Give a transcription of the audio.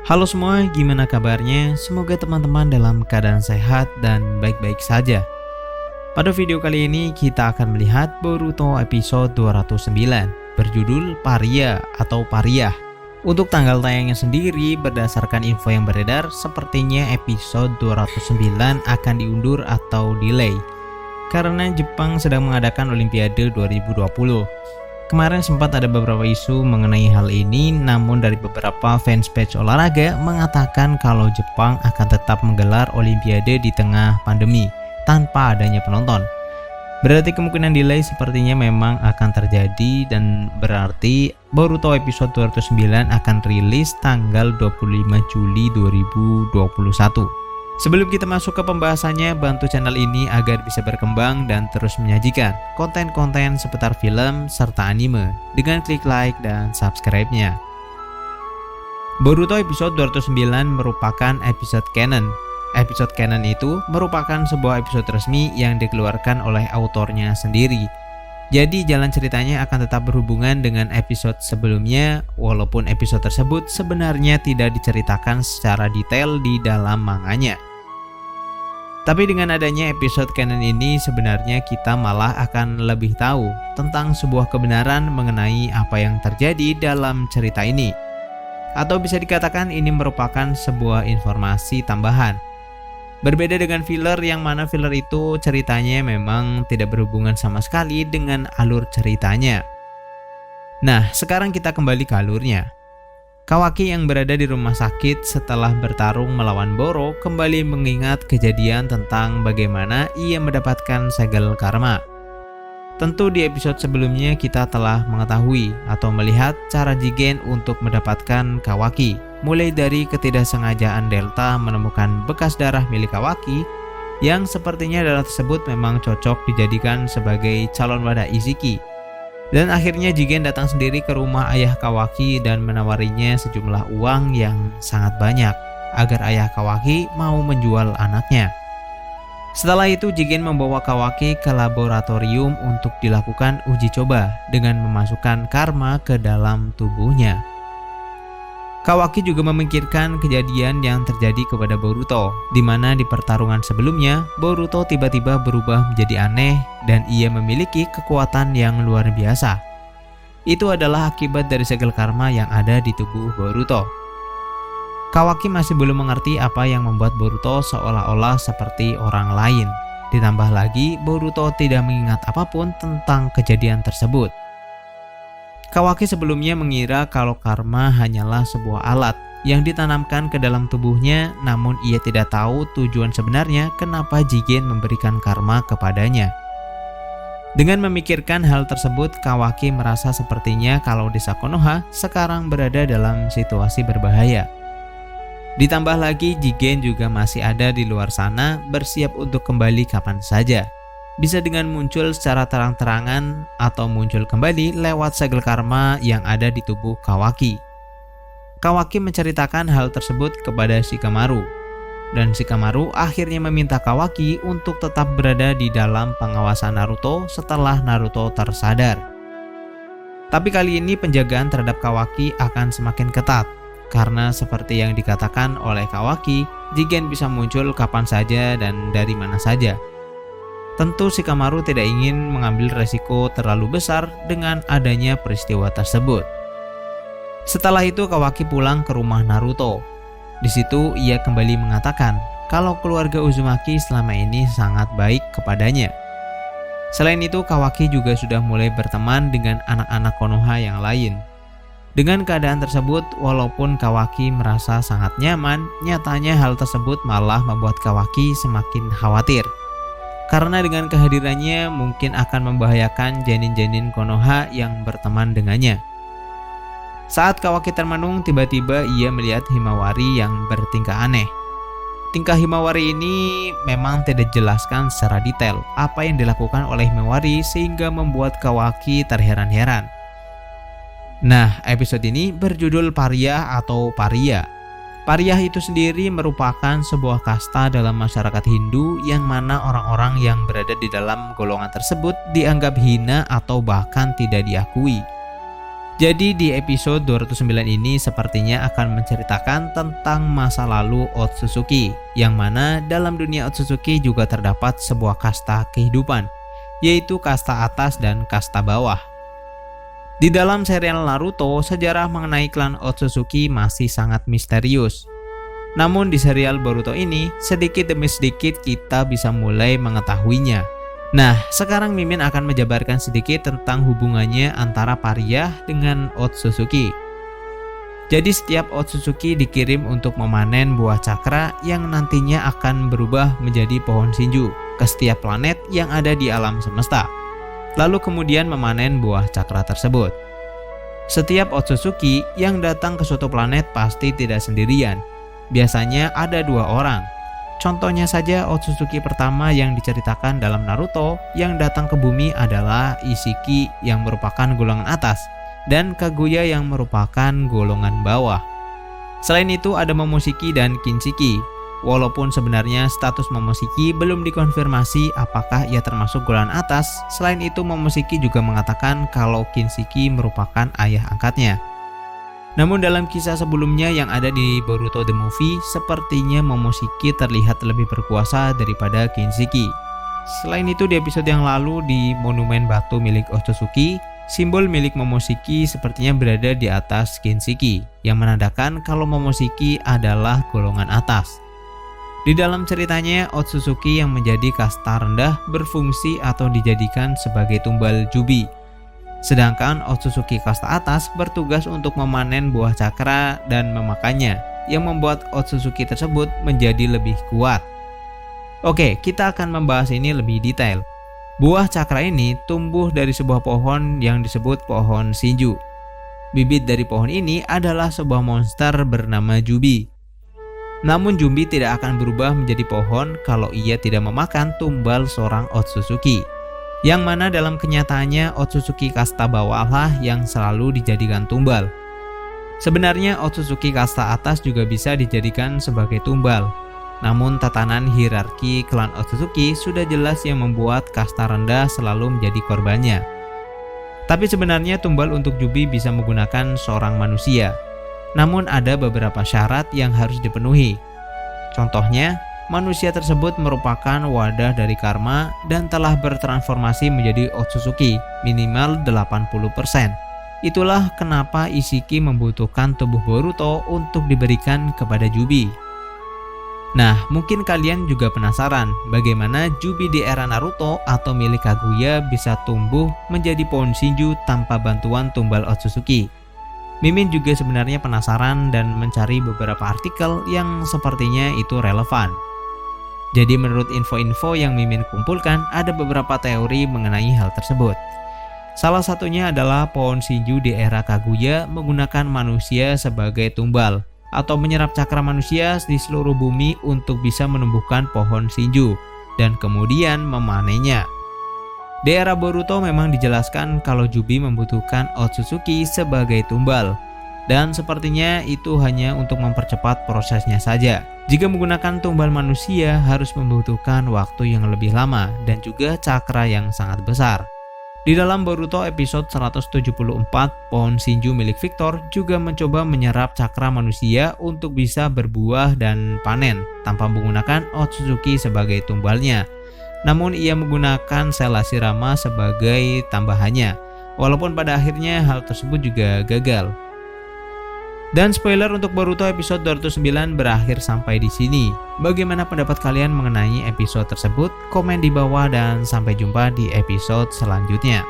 Halo semua, gimana kabarnya? Semoga teman-teman dalam keadaan sehat dan baik-baik saja. Pada video kali ini kita akan melihat Boruto episode 209 berjudul Paria atau Pariah. Untuk tanggal tayangnya sendiri berdasarkan info yang beredar, sepertinya episode 209 akan diundur atau delay karena Jepang sedang mengadakan Olimpiade 2020. Kemarin sempat ada beberapa isu mengenai hal ini, namun dari beberapa fanspage olahraga mengatakan kalau Jepang akan tetap menggelar Olimpiade di tengah pandemi tanpa adanya penonton. Berarti kemungkinan delay sepertinya memang akan terjadi dan berarti Boruto episode 209 akan rilis tanggal 25 Juli 2021. Sebelum kita masuk ke pembahasannya, bantu channel ini agar bisa berkembang dan terus menyajikan konten-konten seputar film serta anime dengan klik like dan subscribe-nya. Boruto episode 209 merupakan episode canon. Episode canon itu merupakan sebuah episode resmi yang dikeluarkan oleh autornya sendiri. Jadi jalan ceritanya akan tetap berhubungan dengan episode sebelumnya, walaupun episode tersebut sebenarnya tidak diceritakan secara detail di dalam manganya. Tapi dengan adanya episode canon ini sebenarnya kita malah akan lebih tahu tentang sebuah kebenaran mengenai apa yang terjadi dalam cerita ini. Atau bisa dikatakan ini merupakan sebuah informasi tambahan. Berbeda dengan filler yang mana filler itu ceritanya memang tidak berhubungan sama sekali dengan alur ceritanya. Nah, sekarang kita kembali ke alurnya. Kawaki yang berada di rumah sakit setelah bertarung melawan Boro kembali mengingat kejadian tentang bagaimana ia mendapatkan segel karma. Tentu di episode sebelumnya kita telah mengetahui atau melihat cara Jigen untuk mendapatkan Kawaki. Mulai dari ketidaksengajaan Delta menemukan bekas darah milik Kawaki yang sepertinya darah tersebut memang cocok dijadikan sebagai calon wadah Iziki. Dan akhirnya Jigen datang sendiri ke rumah ayah Kawaki dan menawarinya sejumlah uang yang sangat banyak agar ayah Kawaki mau menjual anaknya. Setelah itu Jigen membawa Kawaki ke laboratorium untuk dilakukan uji coba dengan memasukkan karma ke dalam tubuhnya. Kawaki juga memikirkan kejadian yang terjadi kepada Boruto, di mana di pertarungan sebelumnya, Boruto tiba-tiba berubah menjadi aneh dan ia memiliki kekuatan yang luar biasa. Itu adalah akibat dari segel karma yang ada di tubuh Boruto. Kawaki masih belum mengerti apa yang membuat Boruto seolah-olah seperti orang lain. Ditambah lagi, Boruto tidak mengingat apapun tentang kejadian tersebut. Kawaki sebelumnya mengira kalau karma hanyalah sebuah alat yang ditanamkan ke dalam tubuhnya, namun ia tidak tahu tujuan sebenarnya kenapa Jigen memberikan karma kepadanya. Dengan memikirkan hal tersebut, Kawaki merasa sepertinya kalau desa Konoha sekarang berada dalam situasi berbahaya. Ditambah lagi Jigen juga masih ada di luar sana bersiap untuk kembali kapan saja. Bisa dengan muncul secara terang-terangan atau muncul kembali lewat segel karma yang ada di tubuh Kawaki. Kawaki menceritakan hal tersebut kepada Shikamaru. Dan Shikamaru akhirnya meminta Kawaki untuk tetap berada di dalam pengawasan Naruto setelah Naruto tersadar. Tapi kali ini penjagaan terhadap Kawaki akan semakin ketat. Karena seperti yang dikatakan oleh Kawaki, Jigen bisa muncul kapan saja dan dari mana saja. Tentu Shikamaru tidak ingin mengambil resiko terlalu besar dengan adanya peristiwa tersebut. Setelah itu Kawaki pulang ke rumah Naruto. Di situ ia kembali mengatakan kalau keluarga Uzumaki selama ini sangat baik kepadanya. Selain itu Kawaki juga sudah mulai berteman dengan anak-anak Konoha yang lain. Dengan keadaan tersebut, walaupun Kawaki merasa sangat nyaman, nyatanya hal tersebut malah membuat Kawaki semakin khawatir. Karena dengan kehadirannya mungkin akan membahayakan janin-janin Konoha yang berteman dengannya. Saat Kawaki termenung, tiba-tiba ia melihat Himawari yang bertingkah aneh. Tingkah Himawari ini memang tidak dijelaskan secara detail apa yang dilakukan oleh Himawari sehingga membuat Kawaki terheran-heran. Nah, episode ini berjudul Pariah atau Paria. Pariah itu sendiri merupakan sebuah kasta dalam masyarakat Hindu yang mana orang-orang yang berada di dalam golongan tersebut dianggap hina atau bahkan tidak diakui. Jadi di episode 209 ini sepertinya akan menceritakan tentang masa lalu Otsutsuki, yang mana dalam dunia Otsutsuki juga terdapat sebuah kasta kehidupan, yaitu kasta atas dan kasta bawah. Di dalam serial Naruto, sejarah mengenai klan Otsutsuki masih sangat misterius. Namun di serial Boruto ini, sedikit demi sedikit kita bisa mulai mengetahuinya. Nah, sekarang Mimin akan menjabarkan sedikit tentang hubungannya antara Paria dengan Otsutsuki. Jadi setiap Otsutsuki dikirim untuk memanen buah cakra yang nantinya akan berubah menjadi pohon Shinju ke setiap planet yang ada di alam semesta. Lalu kemudian memanen buah cakra tersebut. Setiap Otsutsuki yang datang ke suatu planet pasti tidak sendirian. Biasanya ada 2 orang. Contohnya saja Otsutsuki pertama yang diceritakan dalam Naruto yang datang ke bumi adalah Ishiki yang merupakan golongan atas dan Kaguya yang merupakan golongan bawah. Selain itu ada Momoshiki dan Kinshiki. Walaupun sebenarnya status Momoshiki belum dikonfirmasi apakah ia termasuk golongan atas, selain itu Momoshiki juga mengatakan kalau Kinshiki merupakan ayah angkatnya. Namun dalam kisah sebelumnya yang ada di Boruto The Movie, sepertinya Momoshiki terlihat lebih berkuasa daripada Kinshiki. Selain itu di episode yang lalu di monumen batu milik Otsutsuki, simbol milik Momoshiki sepertinya berada di atas Kinshiki, yang menandakan kalau Momoshiki adalah golongan atas. Di dalam ceritanya, Otsutsuki yang menjadi kasta rendah berfungsi atau dijadikan sebagai tumbal Jubi. Sedangkan Otsutsuki kasta atas bertugas untuk memanen buah cakra dan memakannya, yang membuat Otsutsuki tersebut menjadi lebih kuat. Oke, kita akan membahas ini lebih detail. Buah cakra ini tumbuh dari sebuah pohon yang disebut pohon Shinju. Bibit dari pohon ini adalah sebuah monster bernama Jubi. Namun Jubi tidak akan berubah menjadi pohon kalau ia tidak memakan tumbal seorang Otsutsuki. Yang mana dalam kenyataannya Otsutsuki kasta bawahlah yang selalu dijadikan tumbal. Sebenarnya Otsutsuki kasta atas juga bisa dijadikan sebagai tumbal. Namun tatanan hierarki klan Otsutsuki sudah jelas yang membuat kasta rendah selalu menjadi korbannya. Tapi sebenarnya tumbal untuk Jubi bisa menggunakan seorang manusia. Namun ada beberapa syarat yang harus dipenuhi. Contohnya, manusia tersebut merupakan wadah dari karma dan telah bertransformasi menjadi Otsutsuki minimal 80%. Itulah kenapa Ishiki membutuhkan tubuh Boruto untuk diberikan kepada Jubi. Nah, mungkin kalian juga penasaran bagaimana Jubi di era Naruto atau milik Kaguya bisa tumbuh menjadi pohon Shinju tanpa bantuan tumbal Otsutsuki. Mimin juga sebenarnya penasaran dan mencari beberapa artikel yang sepertinya itu relevan. Jadi menurut info-info yang Mimin kumpulkan, ada beberapa teori mengenai hal tersebut. Salah satunya adalah pohon Shinju di era Kaguya menggunakan manusia sebagai tumbal atau menyerap cakra manusia di seluruh bumi untuk bisa menumbuhkan pohon Shinju dan kemudian memanennya. Di era Boruto memang dijelaskan kalau Jubi membutuhkan Otsutsuki sebagai tumbal. Dan sepertinya itu hanya untuk mempercepat prosesnya saja. Jika menggunakan tumbal manusia harus membutuhkan waktu yang lebih lama dan juga cakra yang sangat besar. Di dalam Boruto episode 174, pohon Shinju milik Victor juga mencoba menyerap cakra manusia untuk bisa berbuah dan panen tanpa menggunakan Otsutsuki sebagai tumbalnya. Namun ia menggunakan sel Hashirama sebagai tambahannya, walaupun pada akhirnya hal tersebut juga gagal. Dan spoiler untuk Boruto episode 209 berakhir sampai di sini. Bagaimana pendapat kalian mengenai episode tersebut? Komen di bawah dan sampai jumpa di episode selanjutnya.